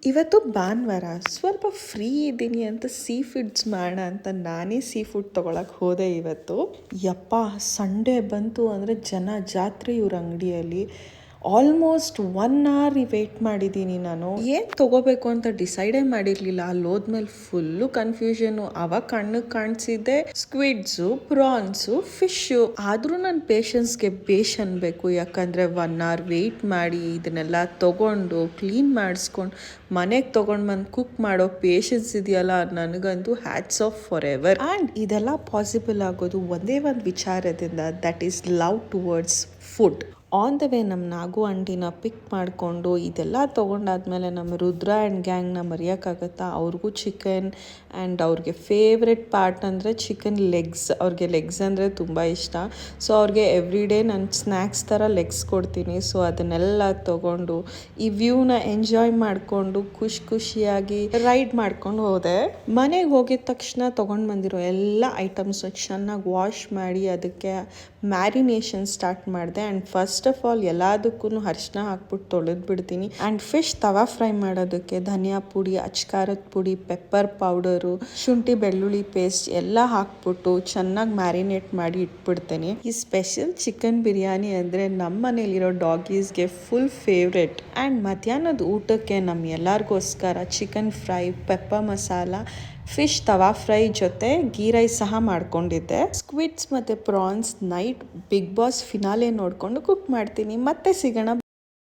ಇವತ್ತು ಭಾನುವಾರ ಸ್ವಲ್ಪ ಫ್ರೀ ಇದ್ದೀನಿ ಅಂತ ಸೀ ಫುಡ್ಸ್ ಮಾಡೋಣ ಅಂತ ನಾನೇ ಸೀ ಫುಡ್ ತೊಗೊಳಕ್ಕೆ ಹೋದೆ ಇವತ್ತು. ಯಪ್ಪ, ಸಂಡೇ ಬಂತು ಅಂದರೆ ಜನ ಜಾತ್ರೆ ಇವ್ರ ಅಂಗಡಿಯಲ್ಲಿ. ಆಲ್ಮೋಸ್ಟ್ 1 hour ವೇಟ್ ಮಾಡಿದ್ದೀನಿ ನಾನು. ಏನು ತೊಗೋಬೇಕು ಅಂತ ಡಿಸೈಡೇ ಮಾಡಿರಲಿಲ್ಲ. ಅಲ್ಲಿ ಹೋದ್ಮೇಲೆ ಫುಲ್ಲು ಕನ್ಫ್ಯೂಷನು. ಅವಾಗ ಕಣ್ಣಿಗೆ ಕಾಣಿಸಿದ್ದೆ ಸ್ಕ್ವಿಡ್ಸು, ಪ್ರಾನ್ಸು, ಫಿಶ್ಶು. ಆದರೂ ನನ್ನ ಪೇಷನ್ಸ್ಗೆ ಬೇಷ್ ಅನ್ಬೇಕು. ಯಾಕಂದರೆ 1 hour ವೆಯ್ಟ್ ಮಾಡಿ ಇದನ್ನೆಲ್ಲ ತೊಗೊಂಡು ಕ್ಲೀನ್ ಮಾಡಿಸ್ಕೊಂಡು ಮನೆಗೆ ತೊಗೊಂಡು ಬಂದು ಕುಕ್ ಮಾಡೋ ಪೇಷನ್ಸ್ ಇದೆಯಲ್ಲ, ನನಗಂತೂ hats off for ever. And ಇದೆಲ್ಲ ಪಾಸಿಬಲ್ ಆಗೋದು ಒಂದೇ ಒಂದು ವಿಚಾರದಿಂದ, that is love towards food. On the way ನಮ್ಮ ನಾಗು ಆಂಟಿನ ಪಿಕ್ ಮಾಡಿಕೊಂಡು ಇದೆಲ್ಲ ತೊಗೊಂಡಾದ್ಮೇಲೆ ನಮ್ಮ ರುದ್ರ ಆ್ಯಂಡ್ ಗ್ಯಾಂಗ್ನ ಮರೆಯೋಕ್ಕಾಗತ್ತಾ. ಅವ್ರಿಗೂ ಚಿಕನ್ ಆ್ಯಂಡ್ ಅವ್ರಿಗೆ ಫೇವ್ರೆಟ್ ಪಾರ್ಟ್ ಅಂದರೆ ಚಿಕನ್ ಲೆಗ್ಸ್. ಅವ್ರಿಗೆ ಲೆಗ್ಸ್ ಅಂದರೆ ತುಂಬ ಇಷ್ಟ. ಸೊ ಅವ್ರಿಗೆ ಎವ್ರಿ ಡೇ ನಾನು ಸ್ನ್ಯಾಕ್ಸ್ ಥರ ಲೆಗ್ಸ್ ಕೊಡ್ತೀನಿ. ಸೊ ಅದನ್ನೆಲ್ಲ ತೊಗೊಂಡು ಈ ವ್ಯೂನ ಎಂಜಾಯ್ ಮಾಡಿಕೊಂಡು ಖುಷಿಯಾಗಿ ರೈಡ್ ಮಾಡ್ಕೊಂಡು ಹೋದೆ. ಮನೆಗೆ ಹೋಗಿದ ತಕ್ಷಣ ತೊಗೊಂಡು ಬಂದಿರೋ ಎಲ್ಲ ಐಟಮ್ಸ್ ಚೆನ್ನಾಗಿ ವಾಶ್ ಮಾಡಿ ಅದಕ್ಕೆ ಮ್ಯಾರಿನೇಷನ್ ಸ್ಟಾರ್ಟ್ ಮಾಡಿದೆ. ಆ್ಯಂಡ್ ಫಸ್ಟ್ ಆಫ್ ಆಲ್ ಎಲ್ಲದಕ್ಕೂ ಅರಿಶಿನ ಹಾಕ್ಬಿಟ್ಟು ತೊಳೆದು ಬಿಡ್ತೀನಿ. ಆ್ಯಂಡ್ ಫಿಶ್ ತವಾ ಫ್ರೈ ಮಾಡೋದಕ್ಕೆ ಧನಿಯಾ ಪುಡಿ, ಅಚ್ಕಾರದ ಪುಡಿ, ಪೆಪ್ಪರ್ ಪೌಡರು, ಶುಂಠಿ ಬೆಳ್ಳುಳ್ಳಿ ಪೇಸ್ಟ್ ಎಲ್ಲ ಹಾಕ್ಬಿಟ್ಟು ಚೆನ್ನಾಗಿ ಮ್ಯಾರಿನೇಟ್ ಮಾಡಿ ಇಟ್ಬಿಡ್ತೀನಿ. ಈ ಸ್ಪೆಷಲ್ ಚಿಕನ್ ಬಿರಿಯಾನಿ ಅಂದರೆ ನಮ್ಮ ಮನೇಲಿರೋ ಡಾಗೀಸ್ಗೆ ಫುಲ್ ಫೇವ್ರೆಟ್. ಆ್ಯಂಡ್ ಮಧ್ಯಾಹ್ನದ ಊಟಕ್ಕೆ ನಮ್ಮ ಎಲ್ಲರಿಗೋಸ್ಕರ chicken fry, pepper masala, fish tawa fry ಜೊತೆ ಗೀ ರೈಸ್ ಸಹ ಮಾಡ್ಕೊಂಡಿದ್ದೆ. ಸ್ಕ್ವಿಡ್ಸ್ ಮತ್ತು prawns night Bigg Boss finale ನೋಡಿಕೊಂಡು ಕುಕ್ ಮಾಡ್ತೀನಿ. ಮತ್ತೆ ಸಿಗೋಣ.